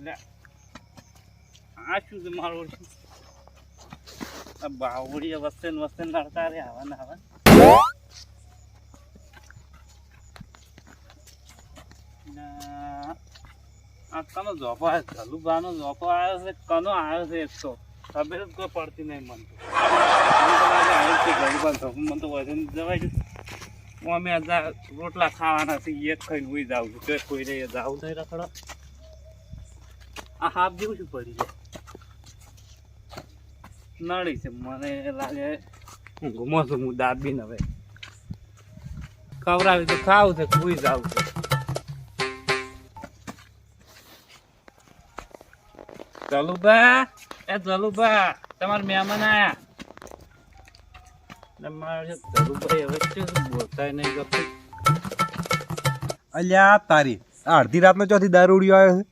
એટલે આ શું છે મારું આ બાવળી વસ્તે લડતા રે આવા ને આવા આ કનો જોપો આવ્યો ગલુબાનો જોપો આવ્યો છે કનો આવ્યો છે એક તો ખબર જ કોઈ પડતી નહીં મને તો મને તો વધુ જવાય અમે રોટલા ખાવાના છે એક ખાઈને હુઈ જાવ છું કોઈ રે જાવ નહીં રખડો આ હાફ જેવું શું પડી જાય નડી છે મને લાગે હું ઘૂમો છું હું દાબીને હવે ખવડાવી તો ખાવું છે હુઈ જાવ છે ચલુબા એ ચલુબા તમારા મહેમાન આયા તમારે ચલુભાઈ હવે શું બોલતાય નહીં ગપી અલ્યા તારી અડધી રાતનો ચોથી દારૂડિયો આવ્યો છે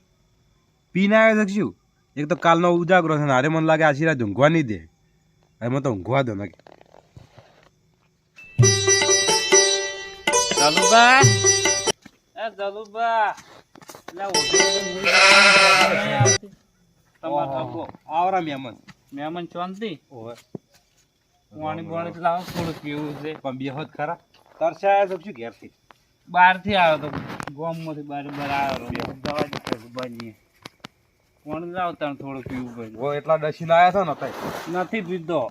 પીને આવ્યો છે શું એક તો કાલનો ઉજાગરો છે ને હારે મને લાગે આશી રાત ઊંઘવા નહીં દે એમાં તો ઊંઘવા દો નાખી ચલુબા એ ચલુબા આવરા મહેમાન શાંતિ પાણી પાણી લાવો થોડું પીવું છે પણ બે હોત ખરા તરસાયા છે શું ઘેરથી બહારથી આવ્યો તો ગામમાંથી બાર આવ્યો દવા બની પાણી લાવ તાણ થોડું પીવું પડે એટલા ડસીને આવ્યા છો ને નથી પીધો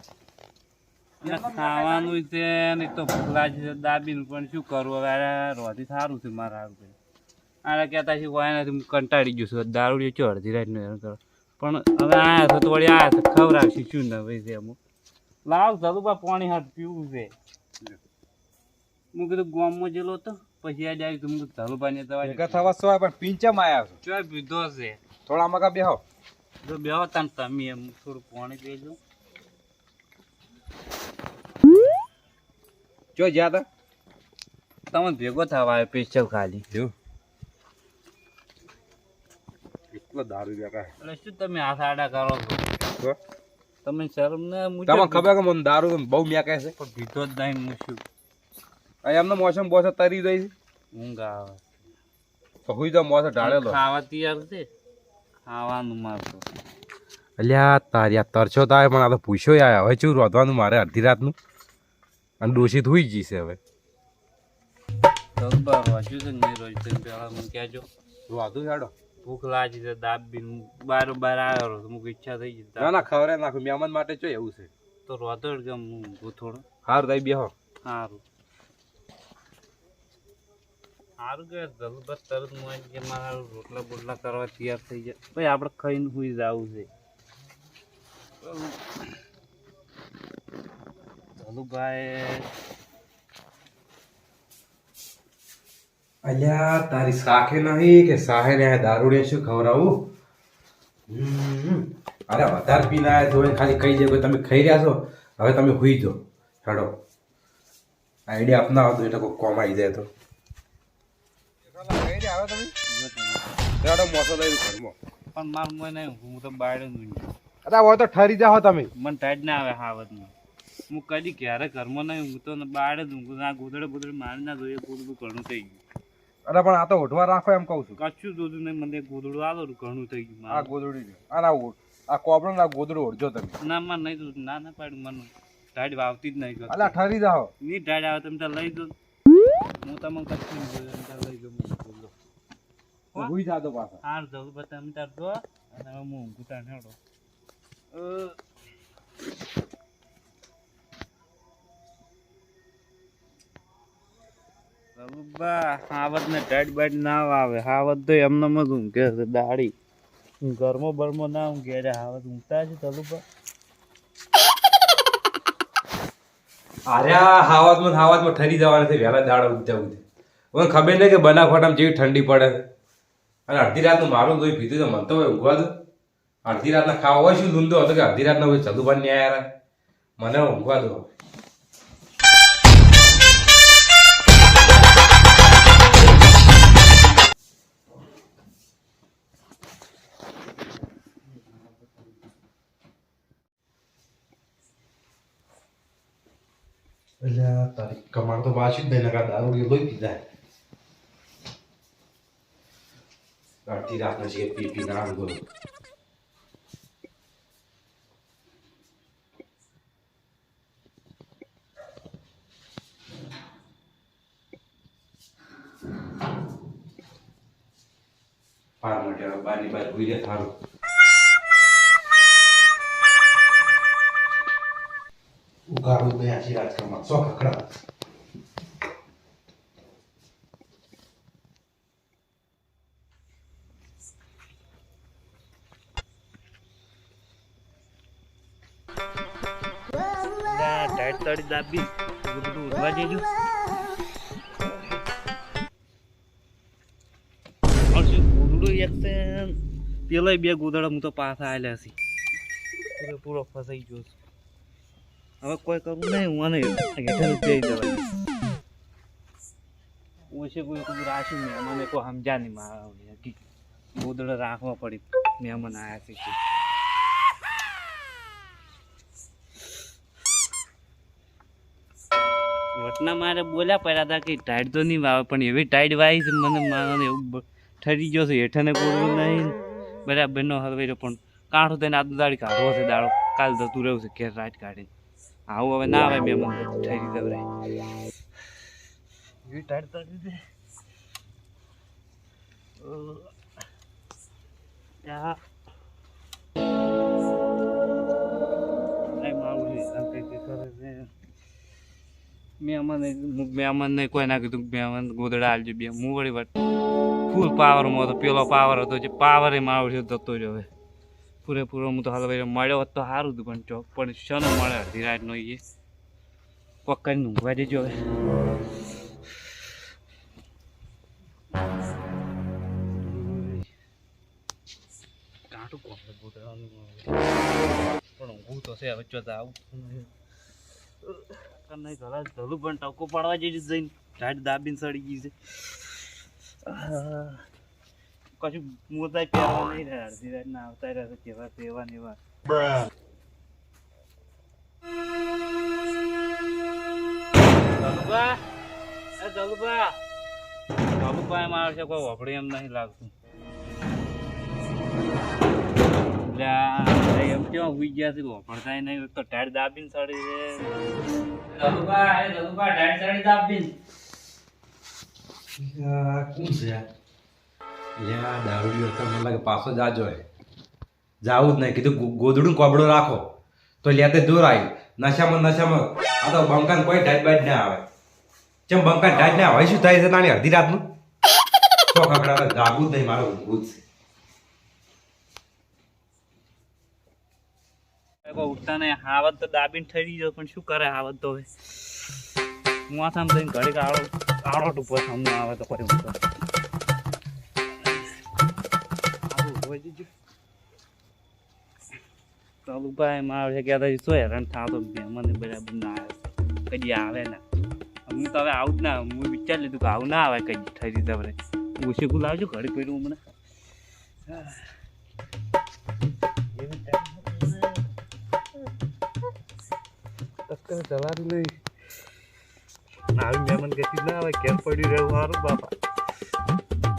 ખાવાનું છે ને તો ભૂખ લાગી છે દાબીને પણ શું કરવું હવે રોધી સારું છે મારા હારું આને કહેતા છે કોઈ નથી હું કંટાળી ગયો છું દારૂ ચો અડધી રાતનું હેરાન કરો પણ હવે આવ્યા છો તો વળી આવ્યા છે ખવડાવશે શું ને ભાઈ છે અમુક લાવ ધલુબા પાણી હાથ પીવું છે હું કીધું ગામમાં જેલો હતો પછી આ જાય તો હું ધલુબાની દવા થવા સોય પણ પિંચમ આવ્યા છો ચો પીધો છે થોડા મગા બેહો જો બેહો તાન તમે એમ થોડું પાણી પીજો જો જ્યાં તા તમે ભેગો થવા આવ્યો પેશલ ખાલી જો એટલો દારૂ બેકા એટલે શું તમે હાથ આડા કરો છો તમે શરમ ને તમને ખબર કે મને દારૂ બહુ મેકે છે પણ પીધો જ નહીં હું શું એમનો મોસમ બોસ તરી જાય છે ઊંઘ આવે તો હુઈ તો મોસ ઢાળેલો ખાવા તૈયાર છે ખાવાનું મારતો અલ્યા તારી આ તરછો તો આવે પણ આ તો પૂછ્યો આયા હવે ચું રોધવાનું મારે અડધી રાતનું અને ડોશી હુઈ ગઈ છે હવે બરાબર વાંચ્યું છે નહીં રોજ તમે પહેલાં મને કહેજો રોધું હેડો ભૂખ લાગી છે દાબીને બાર આવ્યો તો મુક ઈચ્છા થઈ ગઈ ના ના ખબર નાખું મહેમાન માટે ચો એવું છે તો રોતો કે હું થોડું સારું તાઈ બેહો સારું સારું કે જલ્દ બસ તરત મોય કે મારા રોટલા બોટલા કરવા તૈયાર થઈ જાય ભાઈ આપણે ખાઈને સુઈ જવું છે ચલુભાઈ અલ્યા તારી સાખે નહીં કે સાહે ને દારૂડે શું ખવડાવું અરે વધારે પીને આવ્યા તો ખાલી કહી દે તમે ખાઈ રહ્યા છો હવે તમે હુઈ જો હેડો આઈડિયા અપનાવો તો એટલે કોઈ કોમ આવી જાય તો પણ મારું મને હું તો બાયડે અરે હોય તો ઠરી જાઓ તમે મને ટાઈટ ના આવે હાવતમાં હું કદી ક્યારે ઘરમાં નહીં ઊંઘતો ને બાયડે જ ઊંઘું આ ગોદડે બોદડે મારી ના જોઈએ ગોદડું ઘણું થઈ ગયું અરે પણ આ તો ઓઢવા રાખો એમ કહું છું કશું દોધું નહીં મને ગોદડું આલો ઘણું થઈ ગયું આ ગોદડી આ કોપડો ના ગોદડું ઓઢજો તમે ના મને નહીં દોધું ના ના પાડ્યું મને ટાઈટ વાવતી જ નહીં અલા ઠરી જાઓ નહીં ટાઈટ આવે તમે ત્યાં લઈ દો હું તમને કશું લઈ દઉં હુઈ જાતો પાછા હાર જવું પછી તમે તાર દો અને હું ઊંઘું તાર હેડો હાવત ને ટાઈટ બાઈટ ના આવે હાવત તો એમને જ ઊંઘે છે દાડી ઘરમાં બરમાં ના ઊંઘે અરે હાવત ઊંઘતા છે તલુબા અરે હાવતમાં ઠરી જવાના છે વહેલા દાડા ઉગતા ઉગતે મને ખબર નહીં કે બનાસકાંઠામાં જેવી ઠંડી પડે છે અને અડધી રાતનું મારું દોઈ પીધું તો મને તો ઊંઘવા દો અડધી રાતના ખાવા હોય શું લૂંદો હતો કે અડધી રાતના હોય ચલુભાઈ ને આયા મને ઊંઘવા દો એટલે તારી કમાડ તો પાછી જ નહીં નકા દારૂ લોહી પીધા અડધી રાતના છે પી ના બોલો. પાર માટે બારની બાર ભૂઈ જાય થારું. ઉગાડું મેં આછી રાજકારણમાં સો ખખડા. ટાઈટ તળી દાબી બધું ઉડવા દેજો. પેલા બે ગોદડા હું તો પાછા આવેલા છે પૂરો ફસાઈ ગયો છું. હવે કોઈ કરવું નહીં હું આને હેઠળ જઈ જવાય ઓછે કોઈ રાખ્યું મેં મને કોઈ સમજા નહીં મારા ગોદડા રાખવા પડી મહેમાન આવ્યા છે. વટના મારે બોલ્યા પડ્યા હતા કે ટાઈટ તો નહીં વાવે પણ એવી ટાઈટ વાવી છે મને મારે એવું ઠરી ગયો છે હેઠને પૂરવું નહીં બરાબર નો હવે પણ કાંઠો થઈને આ દાડી કાઢવો છે દાડો કાલ જતું રહ્યું છે ઘેર રાત કાઢીને આવું હવે ના આવે મેં મને ઠરી જવરાય એવી ટાઈટ તો દીધી. મહેમાનને કોઈ ના કીધું મહેમાન ગોદડા આલજો બે હું વળી વાત ફૂલ પાવરમાં હતો પેલો પાવર હતો જે પાવર એ મારો છે જતો રહ્યો હવે પૂરેપૂરો હું તો હાલ મળ્યો હોત તો સારું હતું પણ ચોક પણ શનો મળે અડધી રાતનો એ કોક કરીને ઊંઘવા દેજો હવે. કાંટું કોણ ગોદડાનું પણ ઊંઘું તો છે હવે ચોથા આવું નહીં ઘણા ધલું પણ ટકો પાડવા જઈ જઈને ટાઈટ દાબીને સડી ગઈ છે. કશું મોટા પહેરવા નહીં રહ્યા અડધી રાત ના આવતા રહ્યા છે કેવા તેવા ને એવા. ધલુભા એમ આવે છે કોઈ વપડે એમ નહીં લાગતું. એમ કેવા હુઈ ગયા છે વપડતા નહીં તો ટાઈટ દાબીને સડી છે. કોણ છે દારૂડિયો મને લાગે પાછો જાજો જાવું જ નહીં કીધું ગોદડું કોબડો રાખો તો લેતે દૂર આવી નશામાં આ તો બંકાન કોઈ ઢાટ બાટ ના આવે ચમ બંકાન ઢાટ ના હોય શું થાય છે નાની અડધી રાતનું તો ખકડા જાગવું જ નહીં મારે ઊંઘવું જ છે. ઉઠતા નહીં હાવત તો દાબીને ઠરી ગયો પણ શું કરે હાવત તો હવે હું આ સામ થઈને ઘડીક આડો ઉપર સામનો આવે તો કોઈ ચાલુ ભાઈ મારે છે કે શું હેરાન થતો મને બરાબર ના આવે કદી આવે ના હું તો હવે આવું જ ના હું વિચારી લીધું કે આવું ના આવે કદી ઠરી દવરે હું શીખું લાવજો ઘડી પડ્યું મને જવાનું નહીં આવી મહેમાન કહેતી ના આવે કેમ પડ્યું રહેવું સારું બાપા.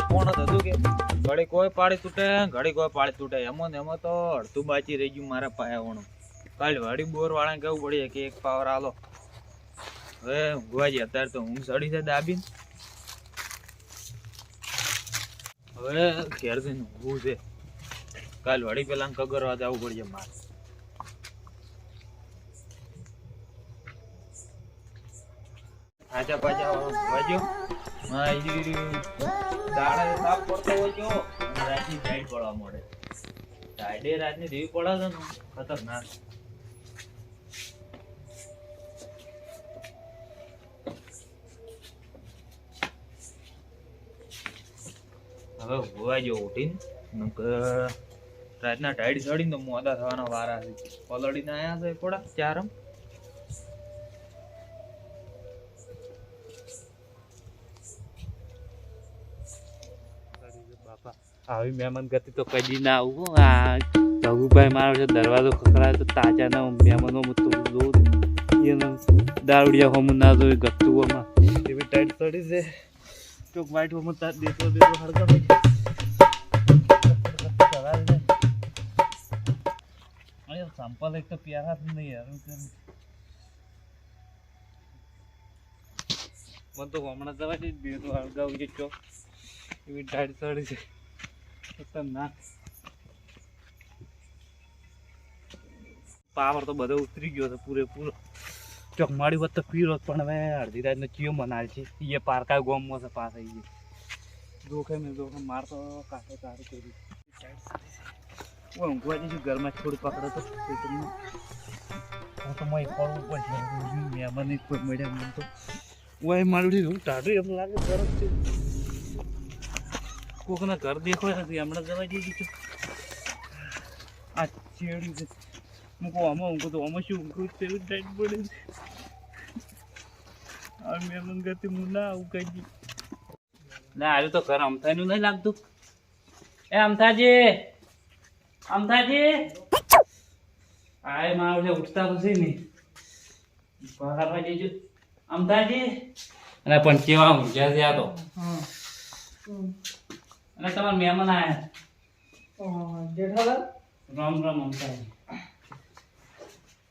કોણ હતું કે ઘડી કોઈ પાડી તૂટે ઘડી કોઈ પાડી તૂટે એમાં ને એમાં તો અડધું બાચી રહી ગયું મારા પાયાવાળું. કાલ વાડી બોર વાળાને કેવું પડીએ કે એક પાવર આલો હવે ઊંઘવા જઈએ અત્યારે તો ઊંઘ સડી છે દાબીને હવે ઘેર જઈને ઊંઘવું છે. કાલ વાડી પેલા કગરવા જવું પડશે મારે. આજા પાછા વાજો દાડા સાફ કરતો હોય છો રાતની ટાઈટ પડવા મળે ટાઈડે રાતની દેવી પડે છે ને ખતરનાક. હવે હોવા જો ઉઠીને રાતના ટાઈડ ચડીને તો મોડા થવાના વારા છે. પલડીને આવ્યા છે થોડા ચારમ આવી મહેમાન ગતિ તો કદી ના આવું. આ રઘુભાઈ મારો છે દરવાજો ખખડાય તો તાજા ના મહેમાનો તો જોઉં એને દારૂડિયા હોમ ના જોઈ ગત્તુઓમાં એવી ટાઈટ ચડી છે ચોક વાઈટ હોમ દેતો હળગા ભાઈ સંપલ એક તો પ્યારા જ નહીં યાર હું કરું. મને તો હમણાં દવા જ બે તો અડગાવ છે ચો એવી ડાળ ચડી છે ખતરનાક. પાવર તો બધો ઉતરી ગયો છે પૂરેપૂરો. ચોક મારી વાત તો પીરો જ પણ હવે અડધી રાતનો ચિયો મનાય છે એ પારકા ગોમમાં છે પાસ આવી ગઈ જોખે મેં જોખે માર તો કાંઠે તારું કર્યું ઊંઘવા જઈશું ઘરમાં થોડું પકડો તો હું તો મય પડવું પડશે મહેમાન કોઈ મળ્યા મને તો હું મારું હું ટાઢું એમ લાગે બરફ છે કોકના ઘર દેખાય નથી હમણાં જવા જઈ છું આ ચેડ્યું છે હું કહું આમાં ઊંઘું તો આમાં શું ઊંઘું તેવું ટાઈટ પડે છે આ મહેમાન કરતી હું ના આવું કઈ ના આજે તો ઘર અમથાનું નહીં લાગતું એ અમથાજી અમથાજી આય મારું છે ઉઠતા તો છે ને બહારમાં જઈજો અમથાજી અને પણ કેવા ઊંઘ્યા છે આ તો અને તમારા મહેમાન આવ્યા જેઠાલાલ રામ રામ અમથાજી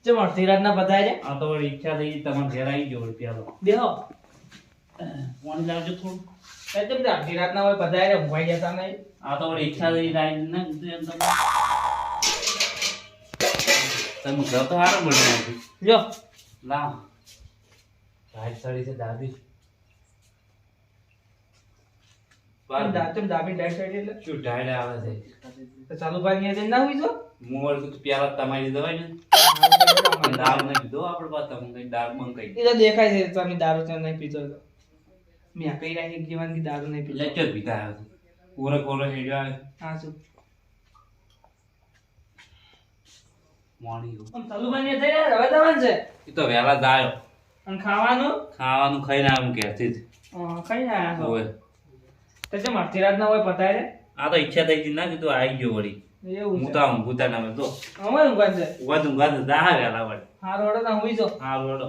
ચમ અડધી રાતના બધાય છે આ તો વળી ઈચ્છા થઈ તમારે ઘેર આવી ગયો રૂપિયા તો દેહો ફોન લાવજો થોડું એટલે બધા અડધી રાતના હોય બધાય રે ઊંઘાઈ જતા નહીં આ તો વળી ઈચ્છા થઈ આવી ને તમે ઘર તો સારું બની નાખ્યું લ્યો લાવ સાઈડ સડી છે દાદી ચમ દાબી ડાયટ સાઈડ એટલે શું ઢાળે આવે છે તો ચાલુ ભાઈ અહીંયા જઈને ના હોય છો મોર તો પ્યારા તમારી દવાઈ ને દાળ ને પીધો આપણે પાસે તમે કઈ દાળ મંગાઈ એ તો દેખાય છે તમે દારૂ તો નહીં પીતો તો મેં કઈ રાખી જીવનથી દારૂ નહીં પીતો લેચર પીતા આવ્યો કોરે કોરે હેડ્યો આવે હા શું મોર્નિંગ આમ ચાલુ ભાઈ થઈ રહ્યા હવે જવાનું છે એ તો વહેલા જ આવ્યો અને ખાવાનું ખાવાનું ખાઈને આવ્યું ઘેરથી જ ખાઈ ને આયા છો હોય તો ચમ અડધી રાતના હોય પતાય રે આ તો ઈચ્છા થઈ હતી ના કીધું આવી ગયો વળી એવું હું છે તો આમ ભૂતા નામે તો અમે ઊંઘવા છે ઊંઘા તો દા વહેલા વળી હા રોડો ના હોય છો હા રોડો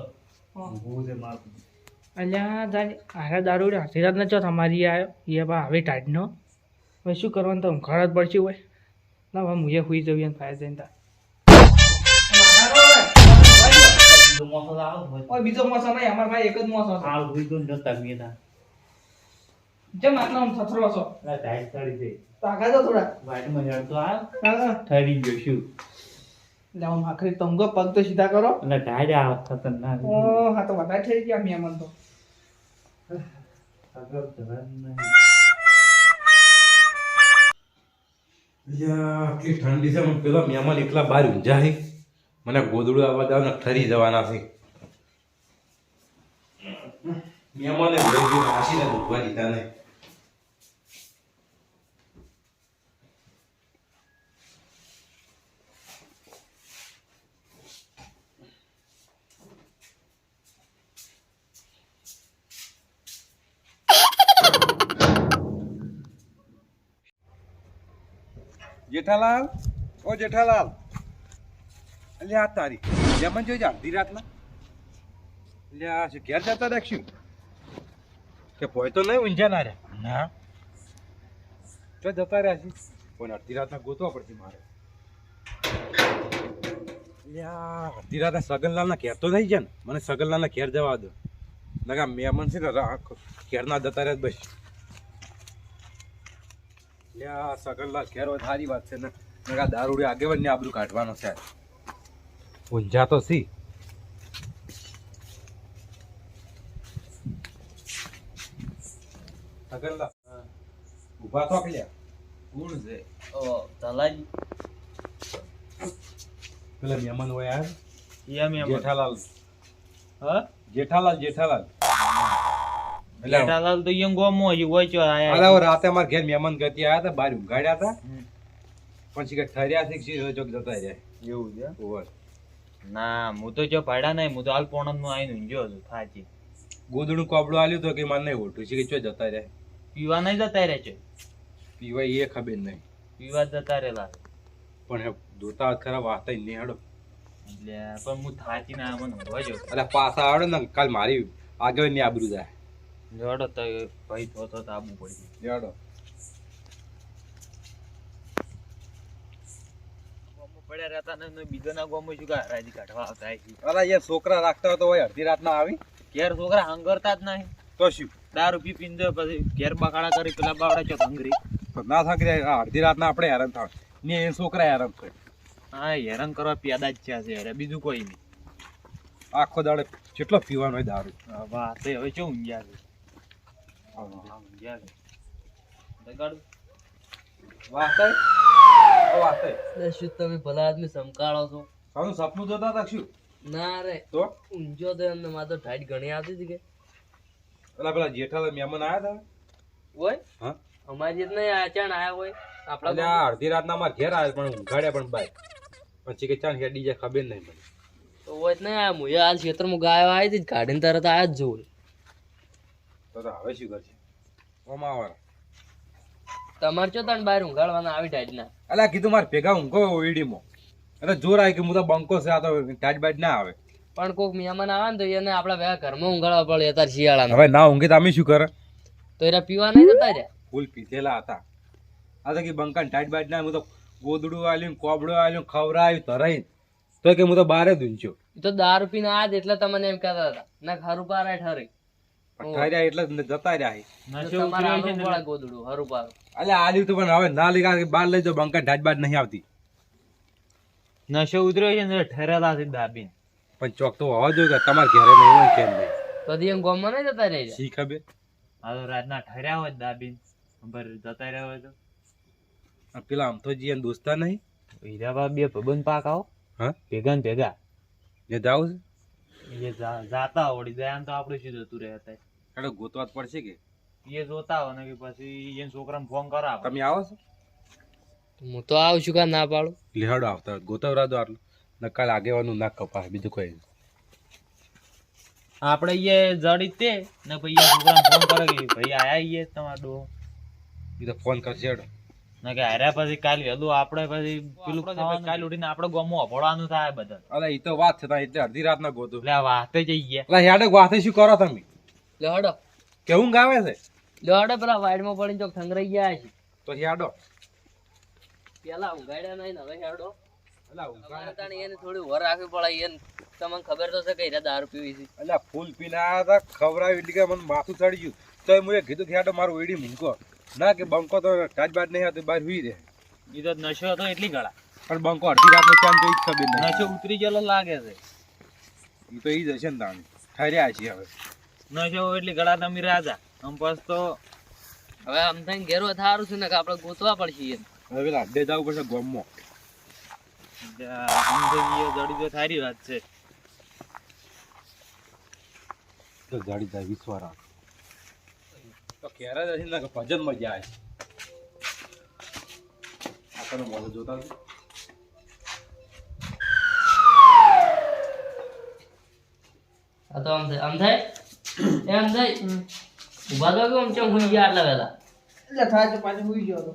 ઊંઘવું છે મારું અલ્યા જાણે આરા દારૂ અડધી રાતના ચો તમારી આવ્યો એ બા હવે ટાઈટનો હવે શું કરવાનું તો ઊંઘાડ જ પડશે હોય ના હવે મુએ હુઈ જવી ફાયર જઈને તા બીજો મોસો લાવો હોય ઓય બીજો મોસો નહીં અમાર ભાઈ એક જ મોસો છે હાલ હુઈ ગયો ને જતા મેં જેમ આટલા આમ થથરો છો ટાઈટ ચડી ગઈ તાકા તો થોડા વાઈટમાં હેડતો આ હા ઠરી ગયો શું લે આમ આખરી તંગો પગ તો સીધા કરો એટલે ઢાળે આવે ખતરનાક ઓ હા તો વધારે થઈ ગયા મેમન તો આગળ ધરાન નહીં આટલી ઠંડી છે મને પેલા મહેમાન એકલા બહાર ઊંઝા છે મને ગોદડું આવવા દાવ ને ઠરી જવાના છે મહેમાને હાસીને ઊંઘવા દીધા ને જેઠાલાલ ઓ જેઠાલાલ એટલે આ તારી જેમન જોઈ જા અડધી રાતના એટલે આ છે ઘેર જતા રાખશું કે પોય તો નહીં ઊંઝા ના રહ્યા ના તો જતા રહ્યા છે પણ અડધી રાતના ગોતવા પડશે મારે એટલે આ અડધી રાતના સગનલાલના ઘેર તો નહીં જાય ને મને સગનલાલના ઘેર જવા દો નકા મહેમાન છે ને ઘેરના જતા રહ્યા બસ યા સગનલાલ ઘેર હોય સારી વાત છે ને નકા દારૂડી આગેવાન ને આબરૂ કાઢવાનો છે ઊંઝા તો સી સગનલાલ ઊભા તો ક્યાં કોણ છે ઓ તલાજી પેલા મહેમાન હોય યાર યા મેં જેઠાલાલ હા જેઠાલાલ એટલે જેઠાલાલ તો યંગ ગોમો જ હોય છો આયા અલા ઓ રાતે અમાર ઘેર મહેમાન ગતિ આયા હતા બહાર ઊંઘાડ્યા હતા પછી કે ઠર્યા છે કે ચોક જતા રહ્યા એવું છે ઓવર ના હું તો જો ભાડા નહીં હું તો હાલ પોણમ નું આવીને ઊંઘ્યો છું થાચી ગોદડું કોબડું આલ્યું તો કે મને નહીં ઓઠું છે કે ચો જતા રહ્યા પીવા નહીં જતા રહે છે પીવાય એ ખબર નહીં પીવા જતા રહેલા પણ હે દોતા ખરા વાતા નહીં હેડો એટલે પણ હું થાચી ના મને ઊંઘવા જો અલા પાછા આવડે ને કાલ મારી આગળ ની આબરૂ જાય જોડો તો ભાઈ તો આબુ પડી હેડો પડ્યા રહેતા ને બીજાના ગામમાં શું કાંઈ હરાજી કાઢવા આવતા છે. અલા યાર છોકરા રાખતા હોય તો હોય અડધી રાત ના આવી ઘેર છોકરા હંગરતા જ નહીં. તો શું દારૂ પી પીને જાય પછી ઘેર બકાડા કરી પેલા બાવડા ચોક હંગરી. તો ના થાકી જાય અડધી રાત ના આપણે હેરાન થાય ને એ છોકરા હેરાન થાય હા હેરાન કરવા પેદા જ થયા છે યાર, બીજું કોઈ નહીં. આખો દાડે કેટલો પીવાનો હોય દારૂ. વાહ તે હવે શું ઊંઘ્યા છે. ઊંઘ્યા છે. બગાડું. વાત થાય વાત થાય શું તમે ભલા આદમી સમકાળો છો? તારું સપનું જોતા હતા શું ના રે તો ઊંઝો તો એમને મારે તો ટાઈટ ઘણી આવતી હતી કે પેલા જેઠાલાલ મહેમાન આયા હોય હા અમારી જ નહીં અચાણ આયા હોય હતા આપણા એટલે આ અડધી રાતના અમારા ઘેર આવ્યા પણ ઊંઘાડ્યા પણ બાય પછી કે ચાલ હેડી જાય ખબર નહીં મને તો હોય જ નહીં આયા મુએ હાલ ક્ષેત્રમાં ગાયો આવી હતી કાઢીને તરત આયા જ જોઉં. તો હવે શું કરશે ઓમાં આવવાના તમારે ચો તને બહાર ઊંઘાડવાના આવી ટાઈટ ના અલા કીધું મારે ભેગા ઊંઘો ઓઈડીમાં એટલે જોર આવી કે હું તો બંકો છે આ તો ટાઈટ બાઈટ ના આવે પણ કોઈક મહેમાન આવે ને તો એને આપણા ભેગા ઘરમાં ઊંઘાડવા પડે અત્યારે શિયાળામાં. હવે ના ઊંઘે તો અમે શું કરે તો એરા પીવા નહીં જતા રહ્યા. ફૂલ પીધેલા હતા આ તો કે બંકા ટાઈટ બાઈટ ના હું તો ગોદડું આલ્યું કોબડું આલ્યું ખવરાયું ધરાઈ તો કે હું તો બારે દૂંચ્યો એ તો દારૂ પીને આયા જ એટલે તમને એમ કહેતા હતા ના ખરું પારે ઠરે પણ ઠર્યા એટલે જ જતા રહ્યા નશો તમારે ઉતર્યો છે આલવું ને પડે ગોદડું હરું પારું. એટલે આલ્યું તો પણ હવે ના લીધા બહાર લઈ જાઓ બંકા ટાઈટ બાઈટ નહીં આવતી નશો ઉતર્યો છે ને ઠરેલા છે દાબીને. પણ ચોક તો હોવા જોઈએ કે તમારે ઘરે નહીં હોય કેમ નહીં તો દી એમ ગામમાં નહીં જતા રહ્યા. શી ખબર આ તો રાતના ઠર્યા હોય દાબીને પર જતા રહ્યા હોય તો આ પેલા આમ તો જીએ દોસ્તા નહીં હીરાબા બે ભબન પાક આવો હા ભેગા ને ભેગા એ જાવ છે એ જાતા આવડી જાય આમ તો આપણું શું જતું રહે હતા. એટલે ગોતવા જ પડશે કે એ જોતા હોય ને કે પછી એ છોકરાને ફોન કરાવો. તમે આવો છો હું તો આવું છું કા ના પાડું. લેહડો આવતા હોય ગોતવરા દો આટલું નકાલ આગેવાનું ના કપાય બીજું કોઈ નહીં. આપણે એ જડી તે ને પછી એ છોકરાને ફોન કરે કે ભાઈ આયા એ તમારો ડો એ તો ફોન કરશે હેડો ને કે હાર્યા પછી કાલ વહેલું આપણે પછી પેલું કાલ ઉઠીને આપણે ગમો અભળવાનું થાય બધા. અરે એ તો વાત છે તારી, એટલે અડધી રાત ના ગોતું એટલે આ વાતે જઈએ. એટલે હેડે વાતે શું કરો તમે લે હડો કેવું ગાવે છે લે હડો પેલા વાઈડમાં પડીને ચોક ઠંગરાઈ ગયા છે. તો હેડો પેલા ઊંઘાડ્યા નહીં ને હવે હેડો. અલા તમારે તાણી એને થોડી વર રાખવી પડે. એને તમને ખબર તો છે કે હીરા દારૂ પીવી છે. અલ્યા ફૂલ પીને આવ્યા હતા ખવડાવ્યું એટલે કે મને માથું ચડી ગયું તો મેં કીધું કે હેડો મારું વેડી મૂકો ના કે બંકો તો કાચ બાજ નહીં હતો બહાર હુઈ રહે એ તો નશો હતો એટલી ગળા પણ બંકો અડધી રાતનો ચાંદ તો ઈ જ ખબર નહીં નશો ઉતરી ગયેલો લાગે છે. એ તો ઈ જ હશે ને તાણી ઠર્યા છે હવે નશો એટલી ગળા તમે રાજા આમ પાસ તો હવે આમ થઈને ઘેરો થારું છે ને કે આપણે ગોતવા પડશે એને. હવે પેલા અડ્ડે જવું પડશે ગોમમાં આમ તો એ જડી તો સારી વાત છે. તો ગાડી જાય વિશ્વારા તો ક્યારે જ હશે ને કે ભજન મજા આવે આપણને મોઢું જોતા હશે. આ તો આમ થાય એમ થાય ઉભા તો કેમ ચમ હોઈ ગયા આટલા વહેલા. એટલે થાય તો પાછું હુઈ ગયો હતો.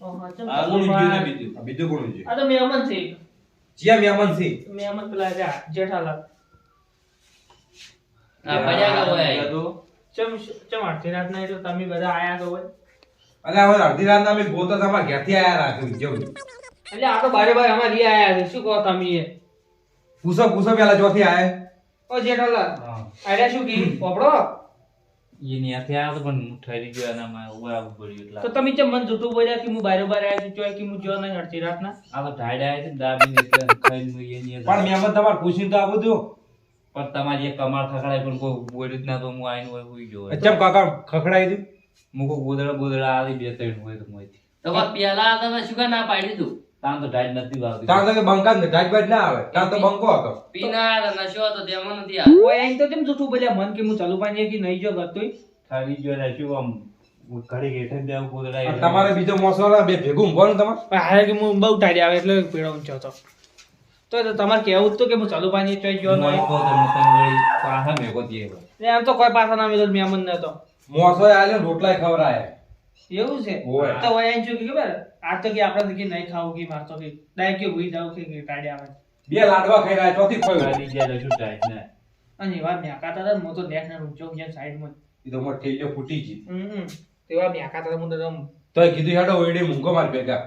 હા, ચમ આ કોણ ભગવાન. ગયું ને બીજું? આ બીજું કોણ છે? આ તો મહેમાન છે. ચિયા મહેમાન છે? મહેમાન પેલા રહ્યા, જેઠાલાલ. આ પડ્યા કે હોય ચમ ચમ અડધી રાતના એટલે તમે બધા આયા તો હોય. અલ્યા હવે અડધી રાતના અમે ગોતો તમારા ઘેરથી આયા રાખ્યું જેવું એટલે આ તો બારે બારે અમારે રી આયા છે. શું કહો તમે એ? પૂછો પૂછો પેલા ચોથી આયા ઓ જેઠાલાલ, આર્યા શું કી પોપડો? એની હાથે આ તો પણ ઠરી ગયો એનામાં ઉભા આવવું પડ્યું એટલે તો તમે ચમ મને જૂઠું બોલ્યા કે હું બારે બારે આયા છું, ચોય કે હું જો નહીં અડધી રાતના. આ તો ઢાળ્યા છે દાબીને એટલે ખાઈને એની હાથે. પણ મહેમાન તમારે પૂછીને તો આવું દો પણ તમારી એક કમાર ખખડાય પણ કોઈ બોલ્યું જ ના તો હું આઈને હોય હુઈ ગયો હોય. ચમ કાકા ખખડાઈ દઉં હું કોઈ ગોદડા આવી બે ત્રણ હોય તો મોંથી. તમારે પેલા તમે શું કા ના પાડી દીધું? તાન તો ઢાળ નથી વાગતી. ત્યાં તો કે બંકા ને ઢાજ બાજ ના આવે ત્યાં તો બંકો હતો પીના નશો હતો તેમાં નથી આ. ઓય આઈને તો કેમ જૂઠું બોલ્યા મન કે હું ચાલુ પાણી કે નહીં જો કરતોય. ઠરી ગયો એટલે શું આમ ઘડી હેઠે જ દેવું ગોદડા અને તમારે બીજો મોસો આવે, બે ભેગું ઊંઘવાનું તમારે પણ હારે કે હું બહુ ટાળી આવે એટલે પીળો ઊંચો હતો. તો તમારે કહેવું જ તો કે હું ચાલુ પાણી ચોય જો નહીં. પાછા મેકો દે એમ તો કોઈ પાછા ના મેલો મહેમાન ન હતો. મોસો આલ્યો રોટલાય ખવરાય એવું છે? ઓય. તો ઓય આઈને શું કે ખબર? આ તો કે આપણે કે નહીં ખાવું કે મારતો કે ડાયરેક્ટ કે ભૂઈ જાવ કે ટાળી આવે. બે લાડવા ખાઈ રહ્યા ચોથી ખોયું ઠરી ગયા એટલે શું ટાઈટ ને અને એવા મ્યાકાતા હતા ને હું તો નેક ને ઊંચો ગયા સાઈડમાં. એ તો મોટ ઠેલ્યો ફૂટી ગઈ તેવા મ્યાકાતા હતા હું તો આમ તો કીધું હેડો ઓઈડી મૂંગો માર ભેગા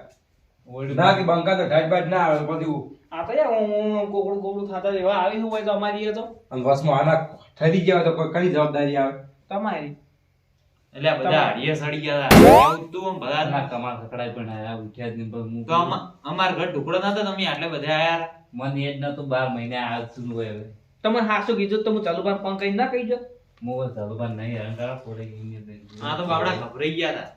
ના કે બંકા તો ઢાટ બાટ ના આવે પછી આ તો યાર હું કોકડું કોકડું થતા એવા આવી હોય તો અમારી એ તો અને વસમાં આના ઠરી ગયા હોય તો કોઈ કઈ જવાબદારી આવે તમારી એટલે આ બધા હાડીએ સડી ગયા હતા એવું તું આમ બધા ના કમા ખકડાય પણ આયા ઉઠ્યા જ નહીં પણ હું તો અમાર ઘર ઢુકડો નતો તમે આટલે બધા આયા મને એ જ નતું 12 મહિને આ શું હોય હવે તમે હાસુ કીધું તો હું ચાલુ બાર ફોન કરી ના કહી જો હું ચાલુબાન નહીં હેરાન કરા પોરે ગઈ આ તો બાવડા ગભરાઈ ગયા હતા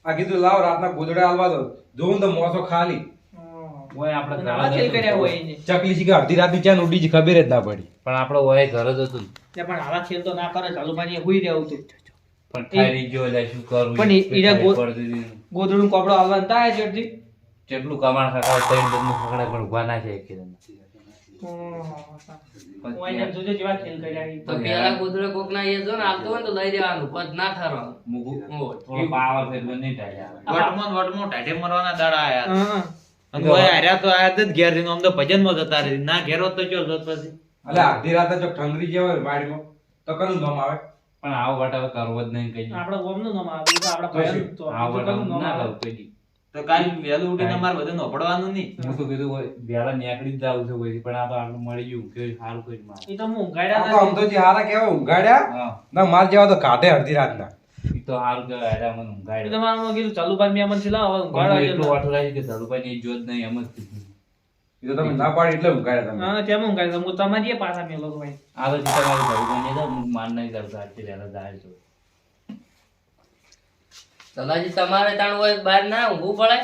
આ કીધું લાવ રાતના ગોદડા હાલવા દો જોઉં તો મોસો ખાલી ઓય આપણે નવા ખેલ કર્યા હોય એને ચકલી શીખે અડધી રાતની ચાન ઉડી જ ખબર જ ના પડી પણ આપણો ઓય ઘર જ હતું એટલે પણ આવા ખેલ તો ના કરે ચાલુ બાર હુઈ રહેવું તું પણ ઠારી ગયો એટલે શું કરું પણ ઈરા પડતી હતી. ગોદડું કપડો આવવાનું થાય ચડતી કેટલું કમાણ ખકડાય તૈન બદનું ખકડાય પણ ઉભા ના છે એક હું એને જોજો જેવા ખેલ કર્યા ઈ. તો પેલા કૂતરો કોક ના એ જો ને આવતો હોય ને તો લઈ દેવાનું પદ ના ઠરવાનું થોડો પાવર છે એટલે નહીં ટાળ્યા વટમો ટાઢે મરવાના દાડા આયા હા અને ઓય હાર્યા તો આયા જ ઘેર જઈને આમ તો ભજનમાં જતા રહી ના ઘેર હોત તો ચો જોત પછી એટલે અડધી રાતે જો ઠંગરી ગયા હોય વાડીમાં તો કનું નામ આવે પણ આવો વટાવ કરવો જ નહીં કઈ આપણા ગોમનું નામ આવ્યું તો આપણા ભાઈનું તો આવો બીજું વટાવ કનું નામ ના આવે? કરું કઈ તો કાલ વહેલું ઉઠીને અમારે બધું નોપડવાનું નહીં હું તો કીધું હોય વેળા નીકળી જ જાવ છે કોઈ પણ આ તો આટલું મળી ગયું કે સારું કરી મારે ઈ તો હું આ ઊંઘાડ્યા તો આમ તો જે હારા કેવા ઊંઘાડ્યા હા ના માર જેવા તો કાઢે અડધી રાતના ઈ તો સારું કે આડા મને એ ઊંઘાડ્યો તો મારું કીધું ચાલુ બાર મેં મને લાવ હવે પણ ઊંઘાડવા હું એટલું જેવું. વાઠું કે ધરુભાઈ ની જોત નહીં એમ જ કીધું એ તો તમે ના પાડી એટલે ઊંઘાડ્યા તમે હા તેમ ઊંઘાડ્યા હું તમારી એ પાછા મેલો તો ભાઈ આ તો તમારું ધરુભાઈ ને હું માન નહીં કરતો આટલી વહેલા જાય છો સલાજી તમારે તાણ હોય બહાર ના ઊંઘવું પડે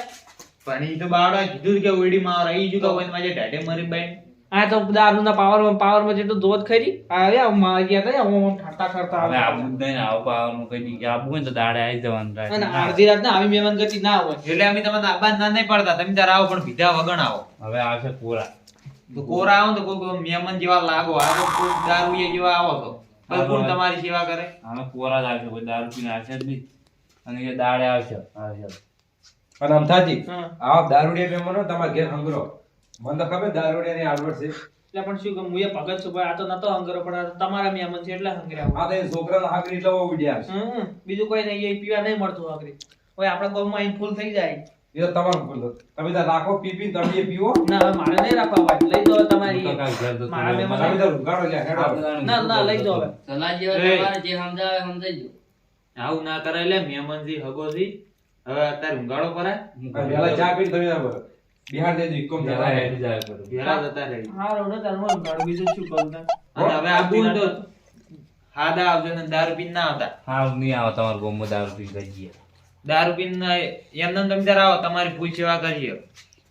પણ ઈ તો બાવડા કીધું કે ઓયડી માં રહી ગયું તો કોઈ માજે ટાઢે મરી બાઈ આ તો દારૂના પાવરમાં જેટલું ધોધ ખરી આવ્યા મારી ગયા હતા હું ઠરતા ઠરતા હવે આવે આવું જ નહીં ને આવું પાવાનું કઈ નહીં આવું હોય ને તો દાડે આવી જવાનું થાય. અને અડધી રાત ના આવી મહેમાન ગતિ ના હોય એટલે અમે તમને આબાદ ના નહીં પડતા તમે તાર આવો પણ પીધા વગણ આવો હવે આવશે કોરા તો કોરા આવો તો કોઈ મહેમાન જેવા લાગો આ તો કોઈ દારૂ જેવા આવો તો બસ કોણ તમારી સેવા કરે આમે કોરા જ આવશે કોઈ દારૂ પીને આવશે જ નહીં અને એ દાડે આવશે અને અમથાજી હા આ દારૂડિયા મહેમાનો તમારા ઘેર હંગરો મને તો ખબર દારૂડિયાની આવડત છે એટલે પણ શું કહું હું એ ભગત છું ભાઈ આ તો નતો હંગરો પણ આ તો તમારા મહેમાન છે એટલે હંગર્યા આ તો એ છોકરાના હાકરી એટલે બહુ ઉડ્યા છે બીજું કોઈ નહીં એ પીવા નહીં મળતું હંગરી ઓય આપણા ગામમાં અહીં ફૂલ થઈ જાય એ તો તમારું ભૂલ. તમે તો રાખો પી પી તમે એ પીવો ના હવે મારે નહીં રાખવા ભાઈ લઈ દો તમારી તો કાંઈ ઘેર જતું મારા રહેવું. મહેમાન તમે તો ઊંઘાડો લ્યા હેડો ના ના લઈ દો હવે સલાજી હોય તમારે જે સમજાવે સમજાઈ દો આવું ના કરાય લે મહેમાનજી હગોજી હવે અત્યારે ઊંઘાડો કરાય અને વહેલા ચા પીને તમે બિહાર દેજો ઇકોમ જરા જતા હેઠી જાય કરું. ભેળા જતા રહી હા રોડો તારમાં ઊંઘાડું બીજું શું કરું તાર? અને હવે આબુ તો હાદા આવજો ને દારૂ પીને ના આવતા હારું નહીં આવે તમારા ગામમાં દારૂ પીને ગઈ ગયા. દારૂ પીને એમને તમે ત્યારે આવો તમારી ફૂલ સેવા કરીએ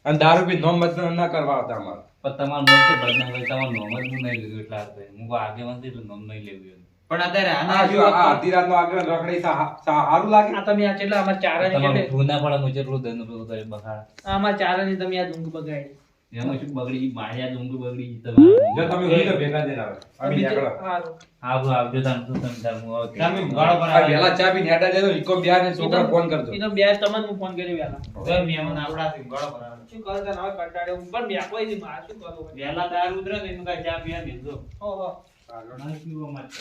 અને દારૂ પી નોમ બદનામ ના કરવા આવતા અમારે પણ તમારું નામ તો બદનામ હોય તમારું નામ જ હું નહીં લીધું એટલે આ થાય. હું કોઈ આગેવાન છું એટલે નામ નહીં લેવું એનું. પણ અત્યારે આ આના જો આ અડધી રાતનો આગળ રખડી સારું લાગે આ તમે આ કેટલા અમાર ચારાની તમારું કેટલે ઠૂ ના પડે હું જેટલું ધન પેલું કરી બગાડ. આ અમાર ચારાની તમે આ ઊંઘ બગાડી એમાં શું બગડી ગઈ? મારી આ ઊંઘ બગડી ગઈ તમારી. જો તમે ઉઠી તો ભેગા થઈને આવે અમે નીકળો હારું. આવજો આવજો તાન શું તમે તાર હું આવે. તમે ઊંઘાડો આ કરાવે વહેલા ચા પીને હેડા દેજો ઇકોમ બિહાર ને છોકરા ફોન કરજો ઈ તો બે તમને હું ફોન કર્યો વહેલા તો મહેમાન આપણા ઊંઘાડો કરાવે શું કરો તાર હવે કંટાળ્યો હું પણ બે કોઈ નહીં માર શું કરું હવે? વહેલા દારૂ ઉતરે તો એનું કાંઈ ચા પીવા દેજો ઓહો ના પીવા માટે.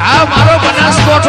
આ મારો બનાસકોઠો